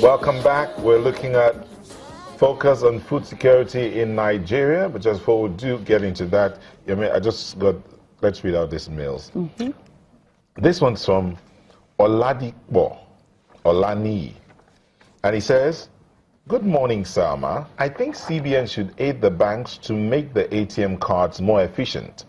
Welcome back. We're looking at focus on food security in Nigeria, but just before we do get into that, let's read out these mails. This one's from Oladipo Olani, and he says, "Good morning, Salma. I think CBN should aid the banks to make the ATM cards more efficient.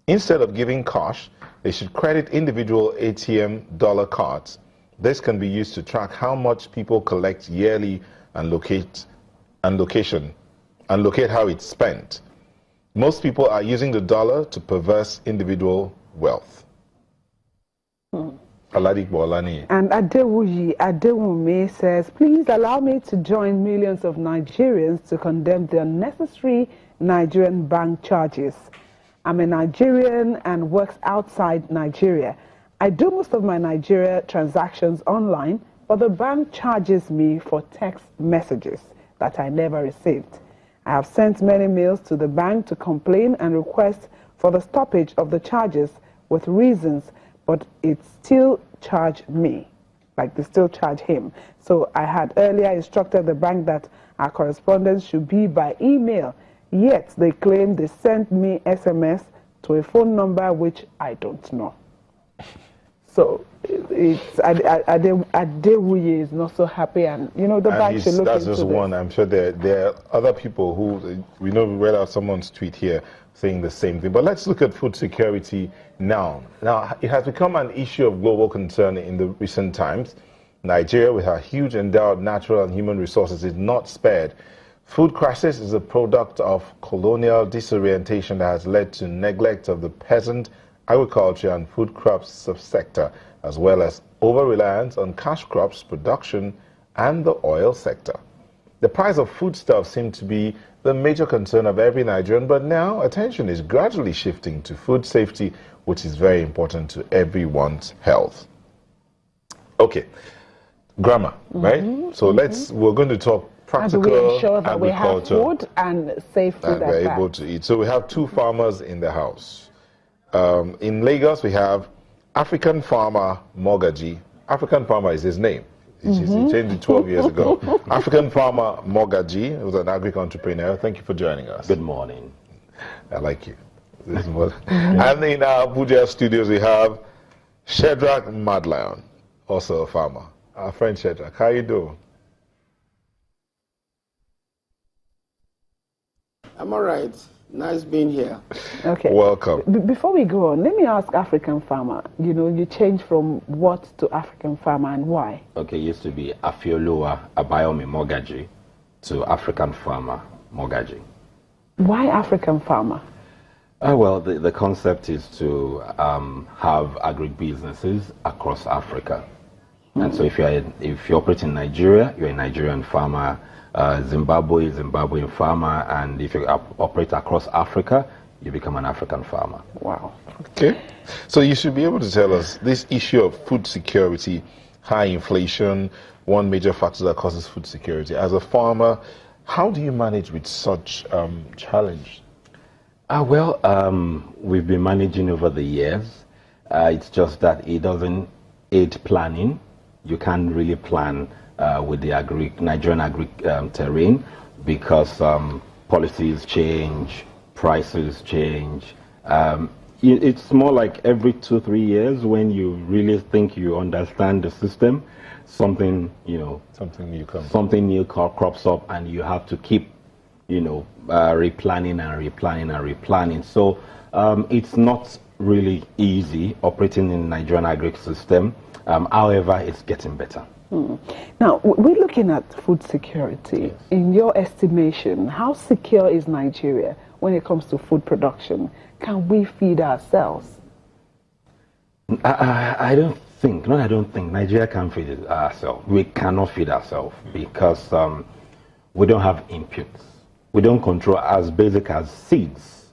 Instead of giving cash, they should credit individual ATM dollar cards. This can be used to track how much people collect yearly and locate how it's spent. Most people are using the dollar to purvey individual wealth." Aladi Bolani. And Adewuyi Adewumi says, "Please allow me to join millions of Nigerians to condemn the unnecessary Nigerian bank charges. I'm a Nigerian and works outside Nigeria. I do most of my Nigeria transactions online, but the bank charges me for text messages that I never received. I have sent many mails to the bank to complain and request for the stoppage of the charges with reasons, but it still charged me, like they still charge him. So I had earlier instructed the bank that our correspondence should be by email, yet they claim they sent me SMS to a phone number which I don't know." So it's Adewuyi is not so happy, and the bank should look into this. That's just one. I'm sure there are other people who we read out someone's tweet here saying the same thing. But let's look at food security now. Now, it has become an issue of global concern in the recent times. Nigeria, with her huge endowed natural and human resources, is not spared. Food crisis is a product of colonial disorientation that has led to neglect of the peasant, agriculture and food crops subsector, as well as over-reliance on cash crops production and the oil sector. The price of foodstuffs seems to be the major concern of every Nigerian, but now attention is gradually shifting to food safety, which is very important to everyone's health. Okay, grammar, right? So we're going to talk practical agriculture. We ensure that we have food and safe food that we're able to eat. So we have two farmers in the house. In Lagos, we have African farmer Mogaji. African farmer is his name. He changed it 12 years ago. African farmer Mogaji, who's an agri-entrepreneur. Thank you for joining us. Good morning. I like you. And in our Abuja studios, we have Shedrack Madlion, also a farmer. Our friend Shedrack, how you doing? I'm all right. Nice being here. Okay. Welcome. Before we go on, let me ask African farmer. You changed from what to African farmer, and why? Okay, it used to be Afiolua Abayomi Mogaji to African farmer Mogaji. Why African farmer? Well, the concept is to have agri-businesses across Africa. And so if you operate in Nigeria, you're a Nigerian farmer. Zimbabwe, Zimbabwean farmer, and if you operate across Africa, you become an African farmer. Wow. Okay. So you should be able to tell us this issue of food security, high inflation, one major factor that causes food security. As a farmer, how do you manage with such challenge? We've been managing over the years. It's just that it doesn't aid planning. You can't really plan with the Nigerian agri terrain because policies change, prices change. It's more like every 2-3 years when you really think you understand the system, something new crops up, and you have to keep replanning and replanning. So it's not really easy operating in the Nigerian agri system. However, it's getting better. Now, we're looking at food security. Yes. In your estimation, how secure is Nigeria when it comes to food production? Can we feed ourselves? I don't think Nigeria can feed ourselves. We cannot feed ourselves because we don't have inputs. We don't control as basic as seeds.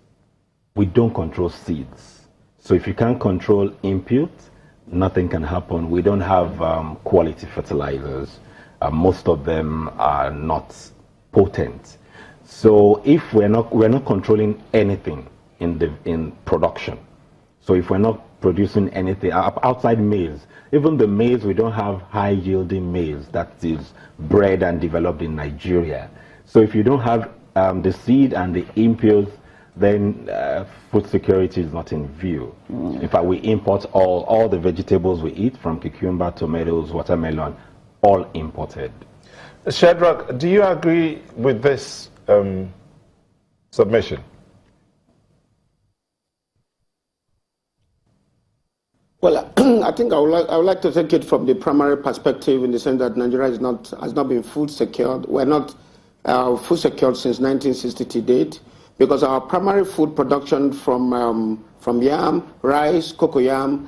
We don't control seeds. So if you can't control input, nothing can happen. We don't have quality fertilizers. Most of them are not potent. So if we're not controlling anything in production, So if we're not producing anything outside maize, even the maize, we don't have high-yielding maize that is bred and developed in Nigeria. So if you don't have the seed and the inputs, then food security is not in view. In fact, we import all the vegetables we eat, from cucumber, tomatoes, watermelon, all imported. Shadrach, do you agree with this submission? Well, I think I would like to take it from the primary perspective, in the sense that Nigeria has not been food secured. We're not food secured since 1960 to date, because our primary food production from yam, rice, cocoyam,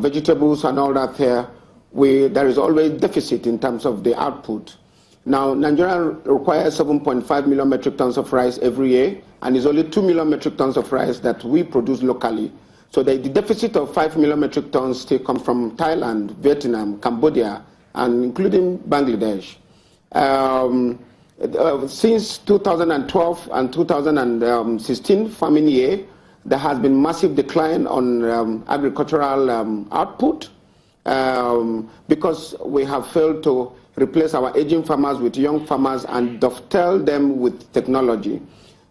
vegetables, and all that there is always deficit in terms of the output. Now, Nigeria requires 7.5 million metric tons of rice every year, and it's only 2 million metric tons of rice that we produce locally. So the deficit of 5 million metric tons still comes from Thailand, Vietnam, Cambodia, and including Bangladesh. Since 2012 and 2016 farming year, there has been massive decline on agricultural output because we have failed to replace our aging farmers with young farmers and dovetail them with technology.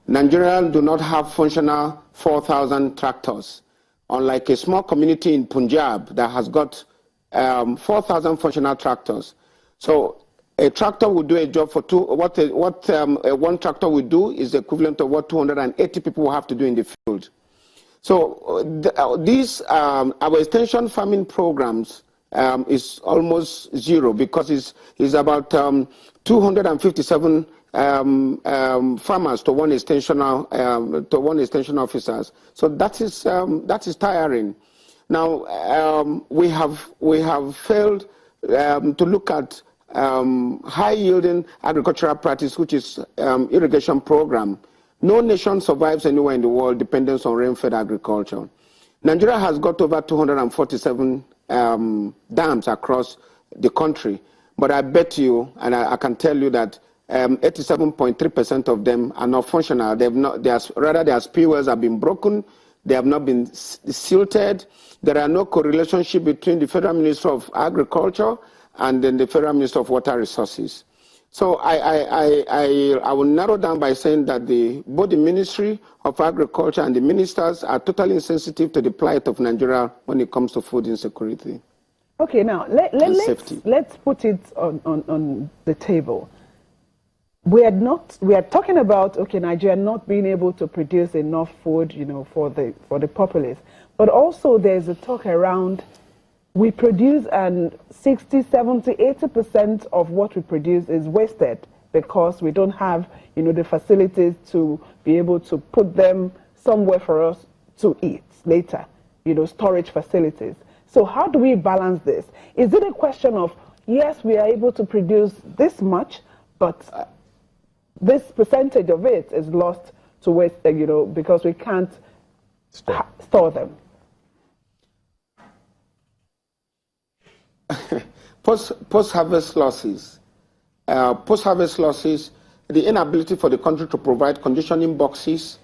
Nigerians do not have functional 4,000 tractors, unlike a small community in Punjab that has got 4,000 functional tractors. So a tractor would do a job for one tractor would do is the equivalent of what 280 people will have to do in the field. So these our extension farming programs is almost zero, because it's about 257 farmers to one extension officers. So that is tiring. Now we have failed to look at high yielding agricultural practice, which is irrigation program. No nation survives anywhere in the world dependent on rain-fed agriculture. Nigeria has got over 247 dams across the country, but I bet you, and I can tell you that 87.3% of them are not functional. Their spillways have been broken. They have not been silted. There are no correlationship between the Federal Minister of Agriculture and then the Federal Minister of Water Resources. So I will narrow down by saying that both the Ministry of Agriculture and the ministers are totally insensitive to the plight of Nigeria when it comes to food insecurity. Okay, now let's put it on the table. We are talking about, okay, Nigeria not being able to produce enough food, for the populace, but also there's a talk around we produce, and 60, 70, 80% of what we produce is wasted because we don't have, the facilities to be able to put them somewhere for us to eat later, storage facilities. So how do we balance this? Is it a question of, yes, we are able to produce this much, but this percentage of it is lost to waste, because we can't store them? Post-harvest losses. Post-harvest losses, the inability for the country to provide conditioning boxes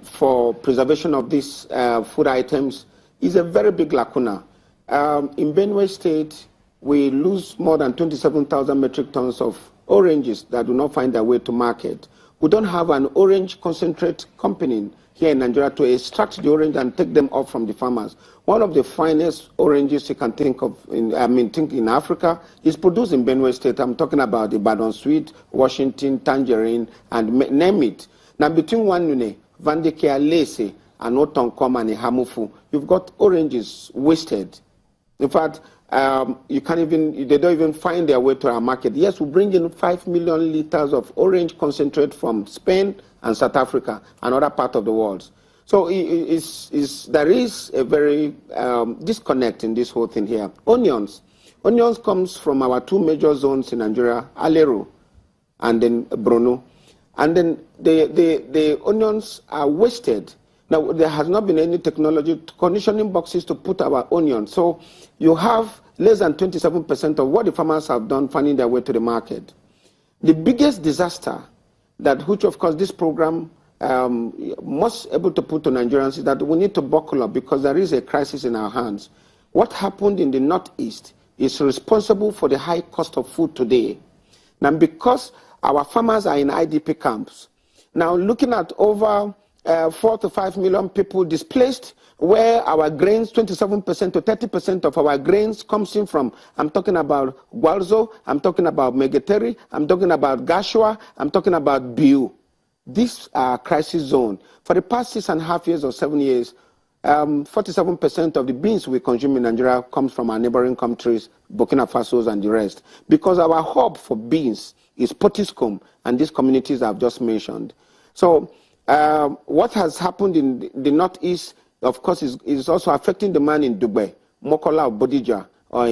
for preservation of these food items is a very big lacuna. In Benue State, we lose more than 27,000 metric tons of oranges that do not find their way to market. We don't have an orange concentrate company here in Nigeria to extract the orange and take them off from the farmers. One of the finest oranges you can think of in Africa is produced in Benue State. I'm talking about Ibadan Sweet, Washington, Tangerine, and name it. Now between Wanune, Vandekea, Lese, and Otonkom and Hamufu, you've got oranges wasted. In fact, they don't even find their way to our market. Yes, we bring in 5 million liters of orange concentrate from Spain and South Africa and other parts of the world. So there is a very disconnect in this whole thing here. Onions comes from our two major zones in Nigeria, Aleru and then Borno. And then the onions are wasted. Now, there has not been any technology, conditioning boxes to put our onions. So you have less than 27% of what the farmers have done finding their way to the market. The biggest disaster which of course this program most able to put to Nigerians is that we need to buckle up because there is a crisis in our hands. What happened in the Northeast is responsible for the high cost of food today. Now, because our farmers are in IDP camps, now looking at over 4 to 5 million people displaced, where our grains, 27% to 30% of our grains comes in from. I'm talking about Gualzo, I'm talking about Megeteri, I'm talking about Gashua, I'm talking about Biu. This crisis zone, for the past 6.5 years or 7 years, 47% of the beans we consume in Nigeria comes from our neighboring countries, Burkina Faso and the rest, because our hub for beans is Potiskum and these communities I've just mentioned. So what has happened in the Northeast, of course, is also affecting demand in Dubai, Mokola or Bodija, or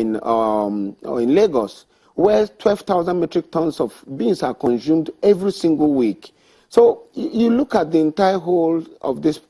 in Lagos, where 12,000 metric tons of beans are consumed every single week. So you look at the entire whole of this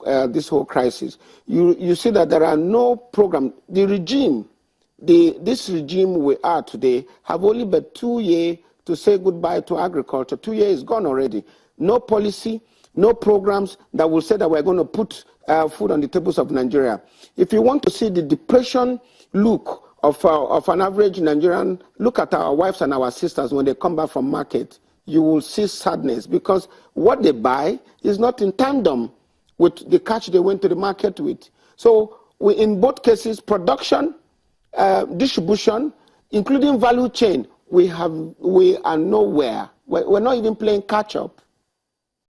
whole crisis, you see that there are no program. The regime, this regime we are today, have only but 2 years to say goodbye to agriculture. 2 years is gone already. No policy, no programs that will say that we're going to put food on the tables of Nigeria. If you want to see the depression look of an average Nigerian, look at our wives and our sisters when they come back from market. You will see sadness because what they buy is not in tandem with the catch they went to the market with. So in both cases, production, distribution, including value chain, we are nowhere. We're not even playing catch up.